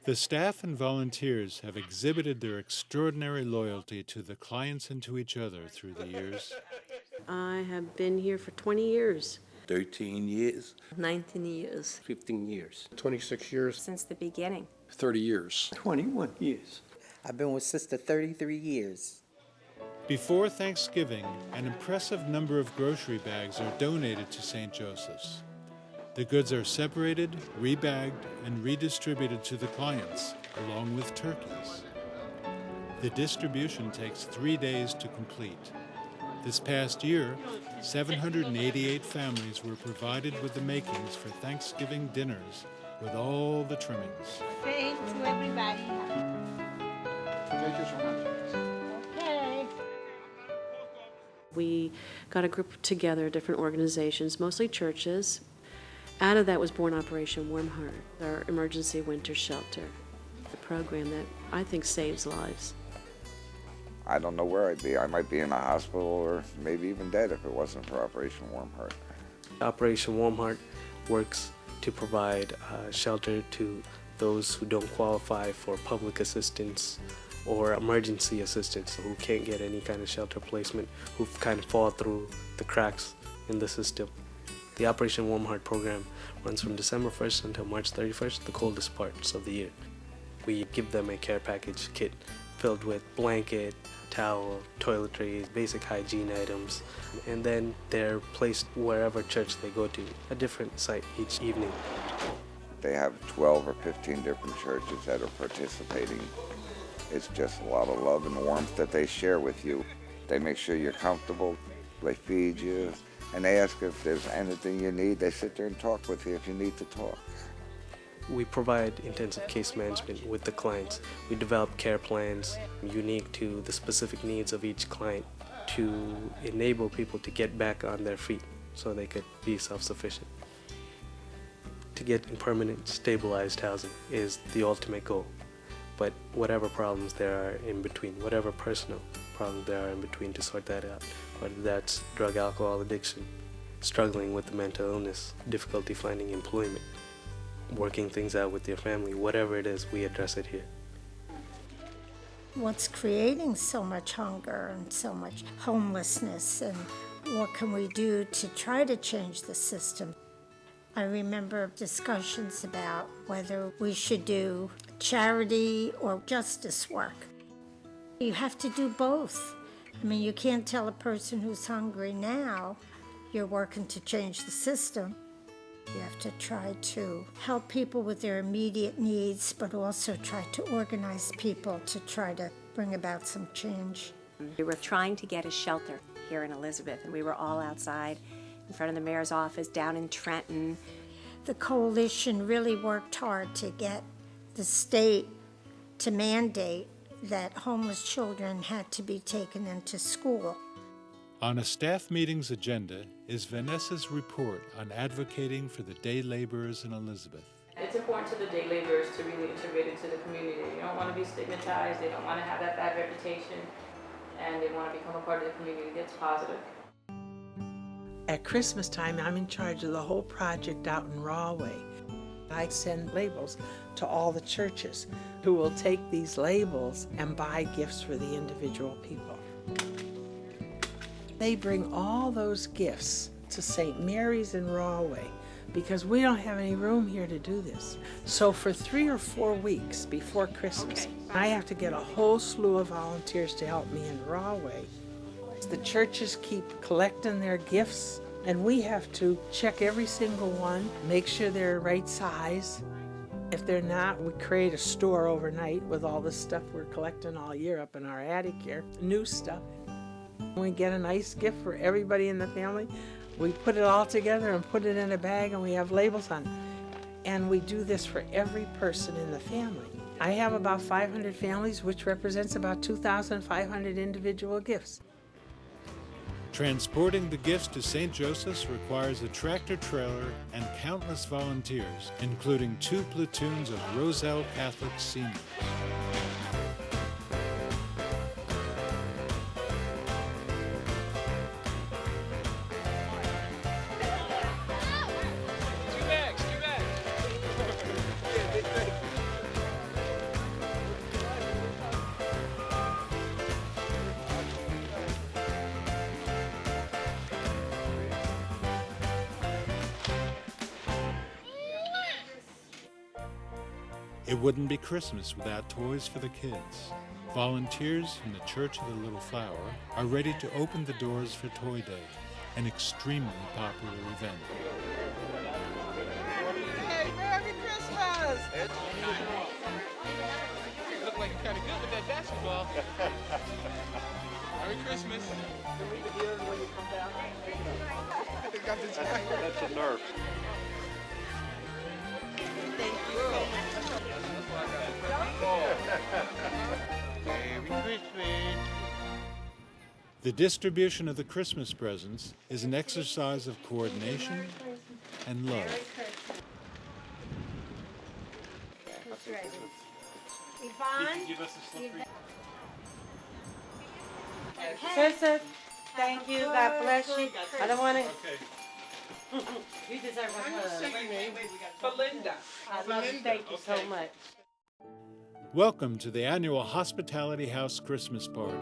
The staff and volunteers have exhibited their extraordinary loyalty to the clients and to each other through the years. I have been here for 20 years. 13 years. 19 years. 15 years. 26 years. Since the beginning. 30 years. 21 years. I've been with Sister 33 years. Before Thanksgiving, an impressive number of grocery bags are donated to St. Joseph's. The goods are separated, rebagged, and redistributed to the clients, along with turkeys. The distribution takes 3 days to complete. This past year, 788 families were provided with the makings for Thanksgiving dinners with all the trimmings. Thanks to everybody. Thank you so much. Okay. We got a group together, different organizations, mostly churches. Out of that was born Operation Warm Heart, our emergency winter shelter, the program that I think saves lives. I don't know where I'd be. I might be in a hospital or maybe even dead if it wasn't for Operation Warm Heart. Operation Warm Heart works to provide shelter to those who don't qualify for public assistance or emergency assistance, who can't get any kind of shelter placement, who kind of fall through the cracks in the system. The Operation Warm Heart program runs from December 1st until March 31st, the coldest parts of the year. We give them a care package kit filled with blanket, towel, toiletries, basic hygiene items, and then they're placed wherever church they go to, a different site each evening. They have 12 or 15 different churches that are participating. It's just a lot of love and warmth that they share with you. They make sure you're comfortable, they feed you, and they ask if there's anything you need. They sit there and talk with you if you need to talk. We provide intensive case management with the clients. We develop care plans unique to the specific needs of each client to enable people to get back on their feet so they could be self-sufficient. To get in permanent, stabilized housing is the ultimate goal. But whatever problems there are in between, whatever personal problems there are in between to sort that out, whether that's drug, alcohol addiction, struggling with the mental illness, difficulty finding employment, working things out with your family, whatever it is, we address it here. What's creating so much hunger and so much homelessness, and what can we do to try to change the system? I remember discussions about whether we should do charity or justice work. You have to do both. I mean, you can't tell a person who's hungry now, you're working to change the system. You have to try to help people with their immediate needs, but also try to organize people to try to bring about some change. We were trying to get a shelter here in Elizabeth, and we were all outside in front of the mayor's office down in Trenton. The coalition really worked hard to get the state to mandate that homeless children had to be taken into school. On a staff meeting's agenda is Vanessa's report on advocating for the day laborers in Elizabeth. It's important to the day laborers to really integrate into the community. They don't want to be stigmatized, they don't want to have that bad reputation, and they want to become a part of the community that's positive. At Christmas time, I'm in charge of the whole project out in Rahway. I send labels to all the churches who will take these labels and buy gifts for the individual people. They bring all those gifts to St. Mary's in Rahway because we don't have any room here to do this. So for 3 or 4 weeks before Christmas, I have to get a whole slew of volunteers to help me in Rahway. The churches keep collecting their gifts, and we have to check every single one, make sure they're right size. If they're not, we create a store overnight with all the stuff we're collecting all year up in our attic here, new stuff. We get a nice gift for everybody in the family. We put it all together and put it in a bag, and we have labels on it. And we do this for every person in the family. I have about 500 families, which represents about 2,500 individual gifts. Transporting the gifts to St. Joseph's requires a tractor trailer and countless volunteers, including 2 platoons of Roselle Catholic seniors. It wouldn't be Christmas without toys for the kids. Volunteers from the Church of the Little Flower are ready to open the doors for Toy Day, an extremely popular event. Hey, Merry Christmas! You look like you're kind of good with that basketball. Merry Christmas. Can we hear it when you come down? That's a nerve. Thank you so much. Merry Christmas. The distribution of the Christmas presents is an exercise of coordination and love. Sister, thank you. God bless you. I don't want to. You deserve a hug. Belinda. I love you. Thank you so much. Welcome to the annual Hospitality House Christmas Party.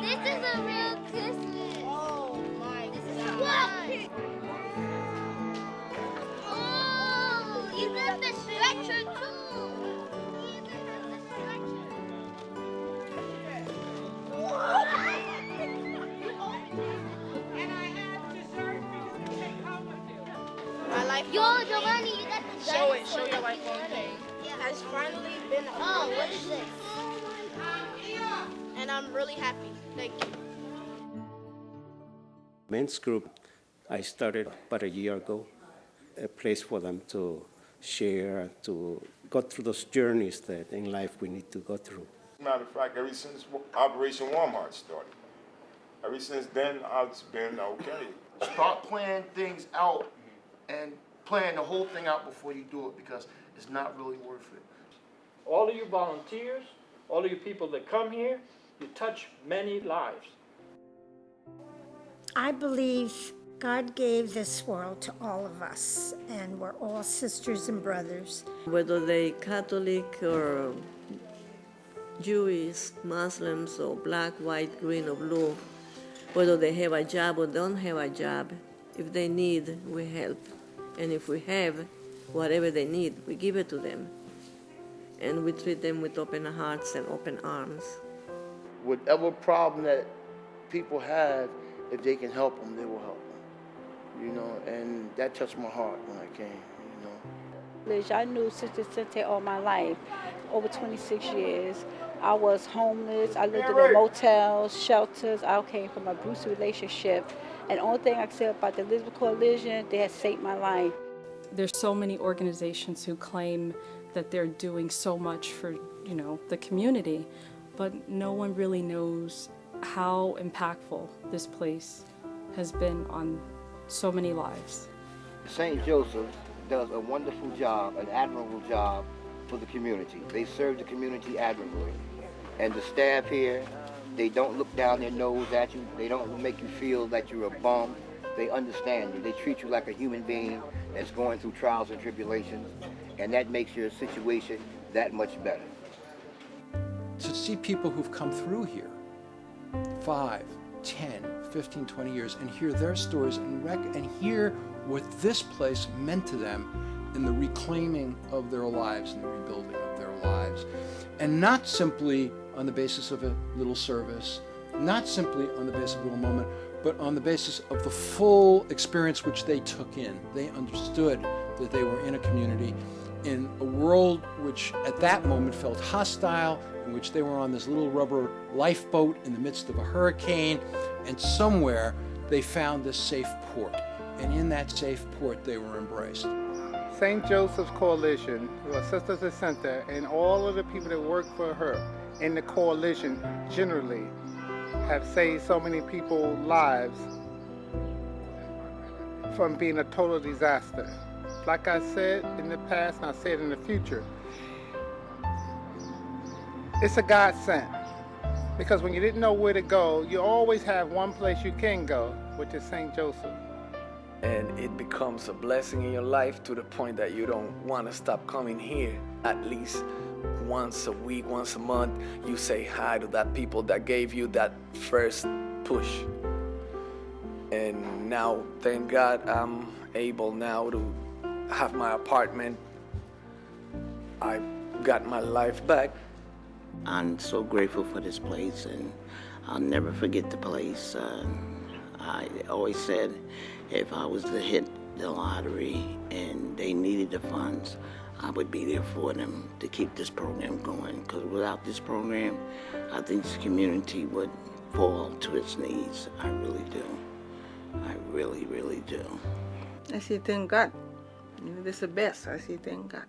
This is a real Christmas. Oh my God. Oh, you got the stretcher too. You even have the stretcher. And I have dessert for you to take home with you. My life. Yo, Giovanni, you got the Show it. Show your life phone thing. Has finally been. Oh, what is this? And I'm really happy. Thank you. Men's group, I started about a year ago, a place for them to share, to go through those journeys that in life we need to go through. Matter of fact, ever since Operation Warm Heart started, ever since then, I've been okay. Start planning things out and plan the whole thing out before you do it, because it's not really worth it. All of you volunteers, all of you people that come here, you touch many lives. I believe God gave this world to all of us, and we're all sisters and brothers. Whether they Catholic or Jewish, Muslims, or black, white, green, or blue, whether they have a job or don't have a job, if they need, we help. And if we have whatever they need, we give it to them. And we treat them with open hearts and open arms. Whatever problem that people have, if they can help them, they will help them. You know, and that touched my heart when I came, you know. I knew Sister Cynthia all my life, over 26 years. I was homeless. I lived in motels, shelters. I came from a abusive relationship. And the only thing I can say about the Elizabeth Coalition, they had saved my life. There's so many organizations who claim that they're doing so much for, the community, but no one really knows how impactful this place has been on so many lives. St. Joseph does a wonderful job, an admirable job for the community. They serve the community admirably. And the staff here, they don't look down their nose at you. They don't make you feel that you're a bum. They understand you. They treat you like a human being that's going through trials and tribulations, and that makes your situation that much better. To see people who've come through here 5, 10, 15, 20 years and hear their stories and hear what this place meant to them in the reclaiming of their lives and the rebuilding of their lives. And not simply on the basis of a little service, not simply on the basis of a little moment, but on the basis of the full experience which they took in. They understood that they were in a community, in a world which at that moment felt hostile, in which they were on this little rubber lifeboat in the midst of a hurricane, and somewhere they found this safe port. And in that safe port, they were embraced. St. Joseph's Coalition, Sister Jacinta, and all of the people that work for her in the coalition generally have saved so many people's lives from being a total disaster. Like I said in the past, and I say it in the future, it's a godsend. Because when you didn't know where to go, you always have one place you can go, which is St. Joseph. And it becomes a blessing in your life to the point that you don't want to stop coming here at least once a week, once a month, you say hi to that people that gave you that first push. And now, thank God, I'm able now to have my apartment. I got my life back. I'm so grateful for this place, and I'll never forget the place. I always said if I was to hit the lottery and they needed the funds, I would be there for them to keep this program going. Because without this program, I think this community would fall to its knees. I really do. I really, really do. I say thank God. This is the best. I say thank God.